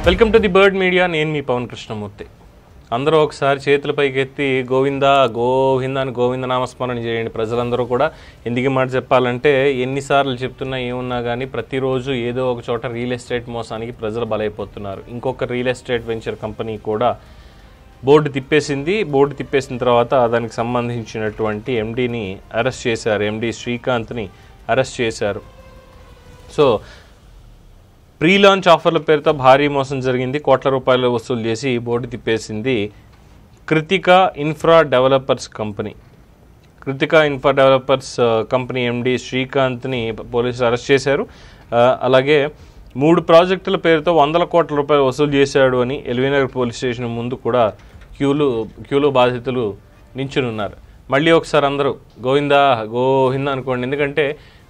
Welcome to the bird media. నేను మీ పవన్ కృష్ణమూర్తి. అందరూ ఒకసారి చేతుల పైకెత్తి గోవింద గోవింద అని గోవింద నామస్మరణ చేయండి. ప్రజలందరూ కూడా ఎందుకు మాట చెప్పాలంటే ఎన్నిసార్లు చెప్తున్నా ఏమున్నా కానీ ప్రతిరోజు ఏదో ఒక చోట రియల్ ఎస్టేట్ మోసానికి ప్రజలు బలైపోతున్నారు. ఇంకొక రియల్ ఎస్టేట్ వెంచర్ కంపెనీ కూడా బోర్డు తిప్పేసింది. బోర్డు తిప్పేసిన తర్వాత దానికి సంబంధించినటువంటి ఎండీని అరెస్ట్ చేశారు. ఎండీ శ్రీకాంత్ని అరెస్ట్ చేశారు. సో ప్రీ లాంచ్ ఆఫర్ల పేరుతో భారీ మోసం జరిగింది. కోట్ల రూపాయలు వసూలు చేసి బోర్డు తిప్పేసింది Krithika infra developers company. Krithika infra developers company MD శ్రీకాంత్ని పోలీసులు అరెస్ట్ చేశారు. అలాగే 3 ప్రాజెక్టుల పేరుతో 100 కోట్ల రూపాయలు వసూలు చేశాడు అని ఎల్బీనగర్ పోలీస్ స్టేషన్ ముందు కూడా క్యూలో బాధితులు నించునున్నారు. మళ్ళీ ఒకసారి అందరూ గోవిందా గోవింద అనుకోండి. ఎందుకంటే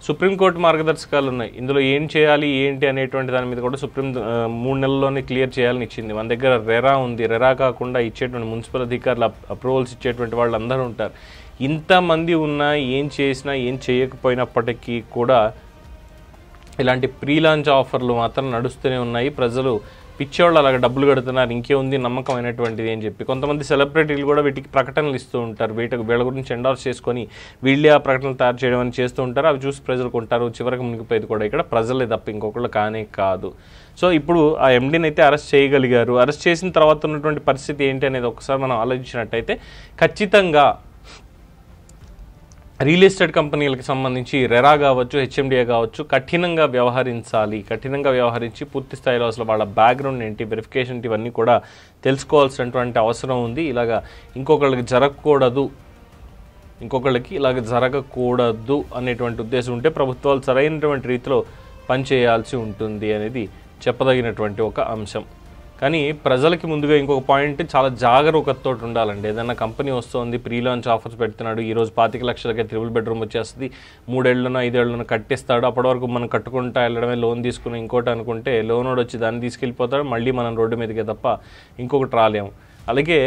సుప్రీంకోర్టు మార్గదర్శకాలు ఉన్నాయి. ఇందులో ఏం చేయాలి ఏంటి అనేటువంటి దాని మీద కూడా సుప్రీం 3 నెలల్లోనే క్లియర్ చేయాలని ఇచ్చింది. మన దగ్గర రెరా ఉంది. రెరా కాకుండా ఇచ్చేటువంటి మున్సిపల్ అధికారులు అప్రూవల్స్ ఇచ్చేటువంటి వాళ్ళు అందరూ ఉంటారు. ఇంతమంది ఉన్నా ఏం చేసినా ఏం చేయకపోయినప్పటికీ కూడా ఇలాంటి ప్రీ లాంచ్ ఆఫర్లు మాత్రం నడుస్తూనే ఉన్నాయి. ప్రజలు పిచ్చోళ్ళు అలాగ డబ్బులు కడుతున్నారు. ఇంకే ఉంది నమ్మకమైనటువంటిది అని చెప్పి కొంతమంది సెలబ్రిటీలు కూడా వీటికి ప్రకటనలు ఇస్తూ ఉంటారు. వీళ్ళ గురించి ఎండార్స్ చేసుకొని వీళ్ళే ఆ ప్రకటనలు తయారు చేయడం అని చేస్తూ ఉంటారు. అవి చూసి ప్రజలు కొంటారు. చివరికి మునిగిపోయేది కూడా ఇక్కడ ప్రజలే తప్ప ఇంకొకళ్ళు కానే కాదు. సో ఇప్పుడు ఆ ఎండీని అయితే అరెస్ట్ చేయగలిగారు. అరెస్ట్ చేసిన తర్వాత ఉన్నటువంటి పరిస్థితి ఏంటి అనేది ఒకసారి మనం ఆలోచించినట్టయితే ఖచ్చితంగా రియల్ ఎస్టేట్ కంపెనీలకు సంబంధించి రెరా కావచ్చు, హెచ్ఎండిఏ కావచ్చు కఠినంగా వ్యవహరించాలి. కఠినంగా వ్యవహరించి పూర్తి స్థాయిలో అసలు వాళ్ళ బ్యాక్గ్రౌండ్ ఏంటి, వెరిఫికేషన్ ఏంటి, ఇవన్నీ కూడా తెలుసుకోవాల్సినటువంటి అవసరం ఉంది. ఇలాగా ఇంకొకళ్ళకి జరగకూడదు అనేటువంటి ఉద్దేశం ఉంటే ప్రభుత్వాలు సరైనటువంటి రీతిలో పనిచేయాల్సి ఉంటుంది అనేది చెప్పదగినటువంటి ఒక అంశం. కానీ ప్రజలకి ముందుగా ఇంకొక పాయింట్ చాలా జాగరూకతతో ఉండాలండి. ఏదైనా కంపెనీ వస్తుంది, ప్రీ లాంచ్ ఆఫర్స్ పెడుతున్నాడు, ఈరోజు 25 లక్షలకే 3 బెడ్రూమ్ వచ్చేస్తుంది, 3 ఏళ్లనో 5 ఏళ్లనో కట్టిస్తాడు, అప్పటి వరకు మనం కట్టుకుంటా వెళ్ళడమే, లోన్ తీసుకుని ఇంకోటి అనుకుంటే లోనోడు వచ్చి దాన్ని తీసుకెళ్ళిపోతాడు, మళ్ళీ మనం రోడ్డు మీదకే తప్ప ఇంకొకటి రాలేము. అలాగే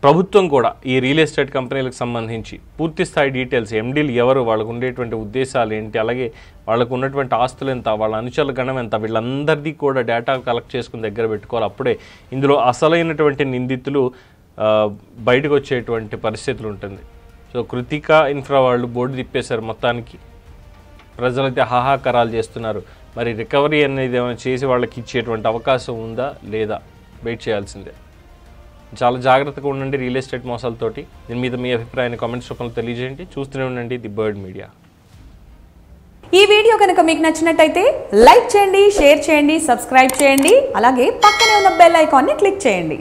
ప్రభుత్వం కూడా ఈ రియల్ ఎస్టేట్ కంపెనీలకు సంబంధించి పూర్తి స్థాయి డీటెయిల్స్, ఎండీలు ఎవరు, వాళ్ళకు ఉండేటువంటి ఉద్దేశాలు ఏంటి, అలాగే వాళ్ళకు ఉన్నటువంటి ఆస్తులు ఎంత, వాళ్ళ అనుచరుల గణం ఎంత, వీళ్ళందరిది కూడా డేటా కలెక్ట్ చేసుకుని దగ్గర పెట్టుకోవాలి. అప్పుడే ఇందులో అసలైనటువంటి నిందితులు బయటకు వచ్చేటువంటి పరిస్థితులు ఉంటుంది. సో కృతికా ఇన్ఫ్రా వాళ్ళు బోర్డు తిప్పేశారు. మొత్తానికి ప్రజలైతే హాహాకారాలు చేస్తున్నారు. మరి రికవరీ అనేది ఏమైనా చేసి వాళ్ళకి ఇచ్చేటువంటి అవకాశం ఉందా లేదా వెయిట్ చేయాల్సిందే. చాలా జాగ్రత్తగా ఉండండి రియల్ ఎస్టేట్ మోసాలతోటి. దీని మీద మీ అభిప్రాయాన్ని కామెంట్స్ రూపంలో తెలియజేయండి. చూస్తూనే ఉండండి ది బర్డ్ మీడియా. ఈ వీడియో కనుక మీకు నచ్చినట్టయితే లైక్ చేయండి, షేర్ చేయండి, సబ్స్క్రైబ్ చేయండి. అలాగే పక్కనే ఉన్న బెల్ ఐకాన్ని క్లిక్ చేయండి.